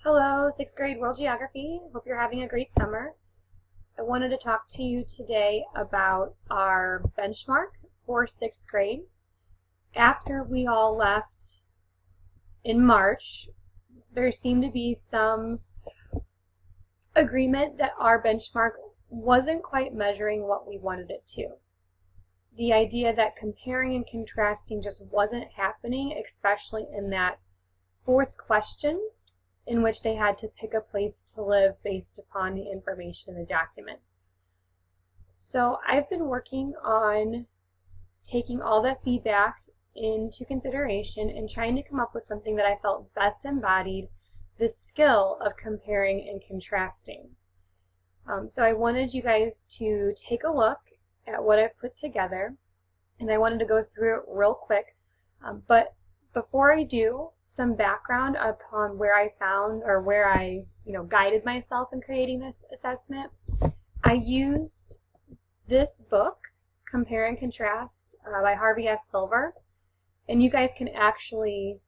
Hello, 6th grade World Geography. Hope you're having a great summer. I wanted to talk to you today about our benchmark for 6th grade. After we all left in March, there seemed to be some agreement that our benchmark wasn't quite measuring what we wanted it to. The idea that comparing and contrasting just wasn't happening, especially in that fourth question, in which they had to pick a place to live based upon the information in the documents. So I've been working on taking all that feedback into consideration and trying to come up with something that I felt best embodied the skill of comparing and contrasting. So I wanted you guys to take a look at what I've put together, and I wanted to go through it real quick, but before I do, some background upon where I found or where I guided myself in creating this assessment. I used this book, Compare and Contrast by Harvey F. Silver, and you guys can actually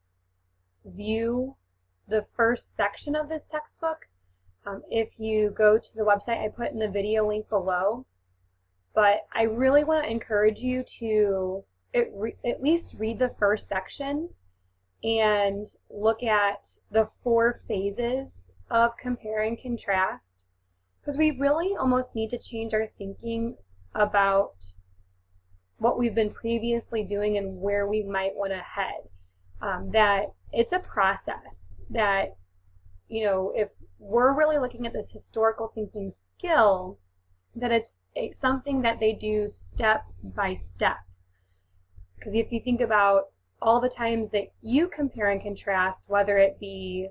view the first section of this textbook if you go to the website. I put in the video link below, but I really want to encourage you to at least read the first section and look at the 4 phases of compare and contrast, because we really almost need to change our thinking about what we've been previously doing and where we might want to head. That it's a process that, if we're really looking at this historical thinking skill, that it's something that they do step by step. Because if you think about all the times that you compare and contrast, whether it be,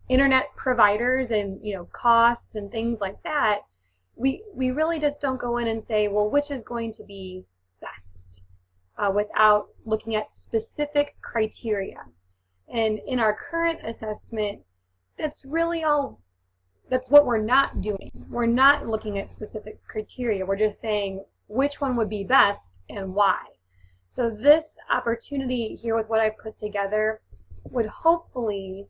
internet providers and, costs and things like that, we really just don't go in and say, well, which is going to be best, without looking at specific criteria. And in our current assessment, that's what we're not doing. We're not looking at specific criteria. We're just saying which one would be best and why. So this opportunity here with what I've put together would hopefully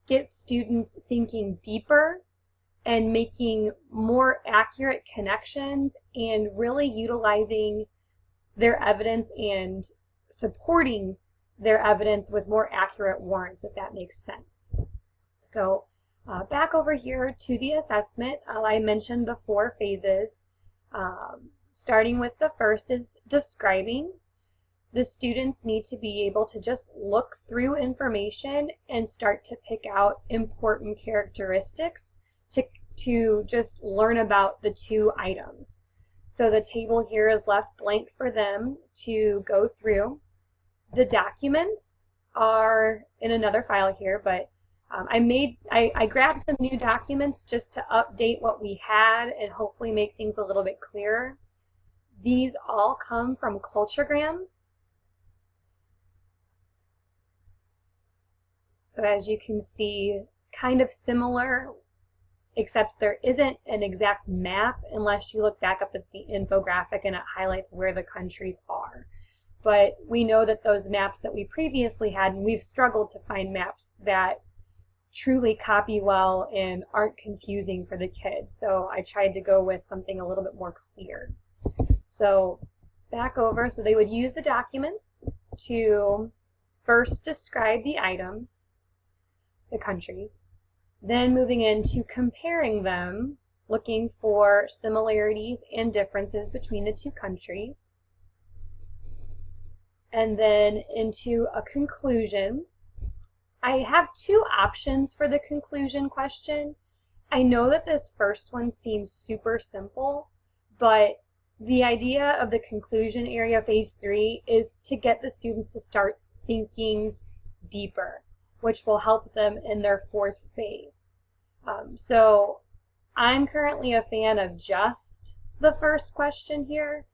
get students thinking deeper and making more accurate connections and really utilizing their evidence and supporting their evidence with more accurate warrants, if that makes sense. So back over here to the assessment, I mentioned the 4 phases. Starting with the first is describing. The students need to be able to just look through information and start to pick out important characteristics to just learn about the 2 items. So the table here is left blank for them to go through. The documents are in another file here, but I grabbed some new documents just to update what we had and hopefully make things a little bit clearer. These all come from Culturegrams. So as you can see, kind of similar, except there isn't an exact map unless you look back up at the infographic and it highlights where the countries are. But we know that those maps that we previously had, and we've struggled to find maps that truly copy well and aren't confusing for the kids. So I tried to go with something a little bit more clear. So back over, so they would use the documents to first describe the items, the countries, then moving into comparing them, looking for similarities and differences between the 2 countries, and then into a conclusion. I have 2 options for the conclusion question. I know that this first one seems super simple, but the idea of the conclusion area, phase 3, is to get the students to start thinking deeper, which will help them in their 4th phase. So I'm currently a fan of just the first question here,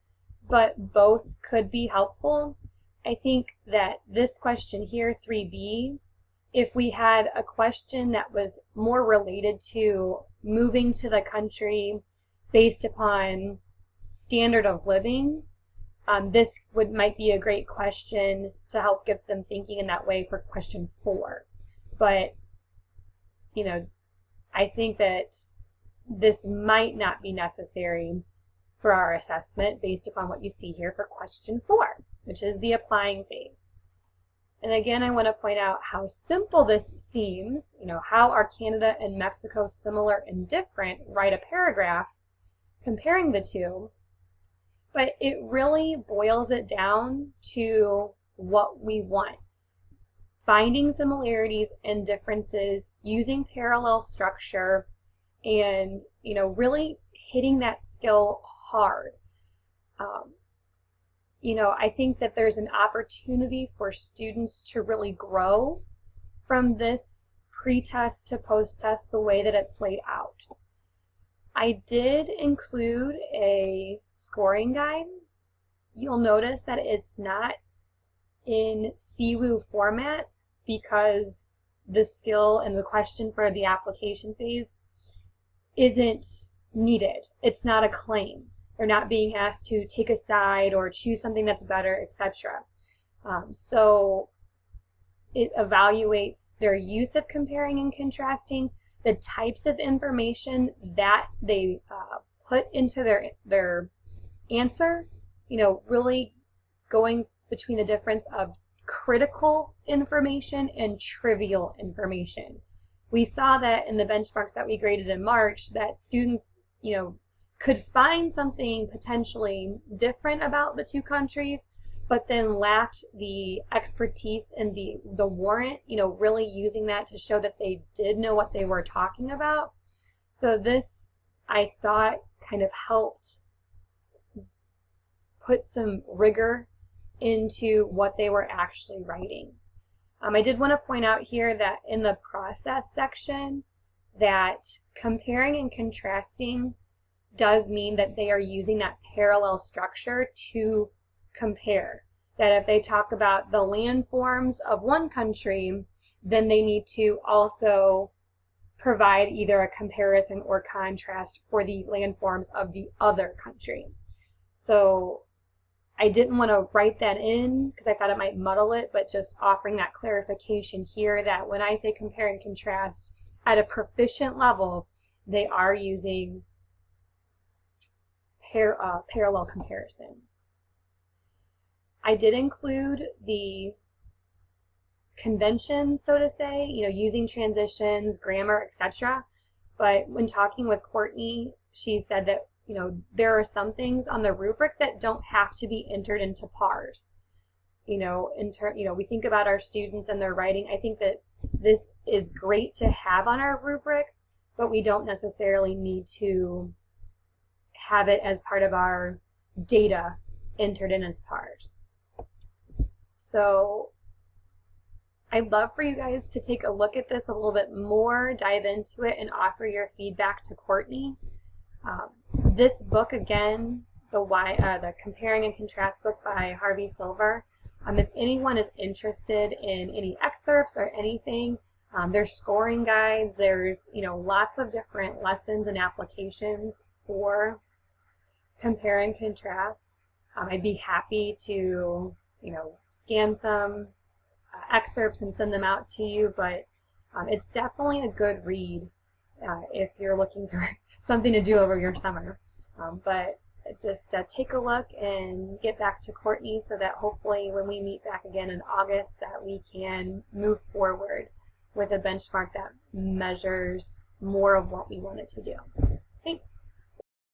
but both could be helpful. I think that this question here, 3B, if we had a question that was more related to moving to the country based upon standard of living, this might be a great question to help get them thinking in that way for question 4. but, you know, I think that this might not be necessary for our assessment based upon what you see here for question 4, which is the applying phase. And again, I want to point out how simple this seems. You know, how are Canada and Mexico similar and different? Write a paragraph comparing the two. But it really boils it down to what we want. Finding similarities and differences, using parallel structure, and, you know, really hitting that skill hard. You know, I think that there's an opportunity for students to really grow from this pre-test to post-test the way that it's laid out. I did include a scoring guide. You'll notice that it's not in CWU format because the skill and the question for the application phase isn't needed. It's not a claim. They're not being asked to take a side or choose something that's better, etc. So it evaluates their use of comparing and contrasting, the types of information that they put into their answer, you know, really going between the difference of critical information and trivial information. We saw that in the benchmarks that we graded in March that students, you know, could find something potentially different about the two countries, but then lacked the expertise and the warrant, you know, really using that to show that they did know what they were talking about. So this, I thought, kind of helped put some rigor into what they were actually writing. I did want to point out here that in the process section that comparing and contrasting does mean that they are using that parallel structure to compare. That if they talk about the landforms of one country, then they need to also provide either a comparison or contrast for the landforms of the other country. So I didn't want to write that in because I thought it might muddle it, but just offering that clarification here that when I say compare and contrast at a proficient level, they are using parallel comparison. I did include the convention, so to say, you know, using transitions, grammar, etc. But when talking with Courtney, she said that, you know, there are some things on the rubric that don't have to be entered into PARS. You know, we think about our students and their writing. I think that this is great to have on our rubric, but we don't necessarily need to have it as part of our data entered in as PARS. So I'd love for you guys to take a look at this a little bit more, dive into it, and offer your feedback to Courtney. This book, again, the Comparing and Contrast book by Harvey Silver, if anyone is interested in any excerpts or anything, there's scoring guides, there's, you know, lots of different lessons and applications for compare and contrast. I'd be happy to, you know, scan some excerpts and send them out to you, but it's definitely a good read if you're looking for something to do over your summer. But just take a look and get back to Courtney so that hopefully when we meet back again in August that we can move forward with a benchmark that measures more of what we wanted to do. Thanks.